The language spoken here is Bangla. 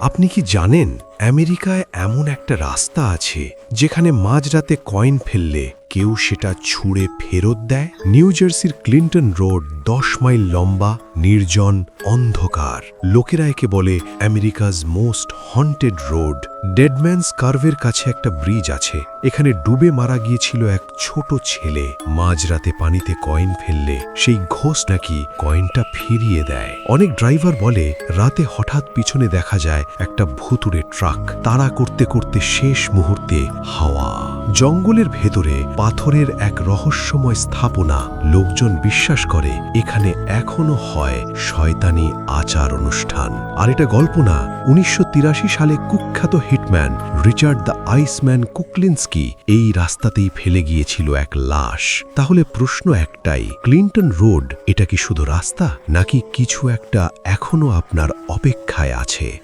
আপনি কি জানেন আমেরিকায় এমন একটা রাস্তা আছে যেখানে মাঝরাতে কয়েন ফেললে কেউ সেটা ছুঁড়ে ফেরত দেয়? নিউ জার্সির ক্লিন্টন রোড 10 মাইল লম্বা, নির্জন, অন্ধকার। লোকেরা একে বলে আমেরিকাজ মোস্ট হন্টেড রোড। ডেডম্যানস কার্ভের কাছে একটা ব্রিজ আছে। এখানে ডুবে মারা গিয়েছিল এক ছোট ছেলে। মাঝরাতে পানিতে কয়েন ফেললে সেই ঘোস্ট নাকি কয়েনটা ফিরিয়ে দেয়। অনেক ড্রাইভার বলে রাতে হঠাৎ পিছনে দেখা যায় একটা ভুতুড়ে ট্রাক তাড়া করতে করতে শেষ মুহূর্তে হাওয়া। জঙ্গলের ভেতরে পাথরের এক রহস্যময় স্থাপনা। লোকজন বিশ্বাস করে এখানে এখনো হয় শয়তানি আচার অনুষ্ঠান। আর এটা গল্প না। 1983 সালে কুখ্যাত হিটম্যান রিচার্ড দ্য আইসম্যান কুকলিন্সকি এই রাস্তাতেই ফেলে গিয়েছিল এক লাশ। তাহলে প্রশ্ন একটাই, ক্লিন্টন রোড এটা কি শুধু রাস্তা, নাকি কিছু একটা এখনো আপনার অপেক্ষায় আছে?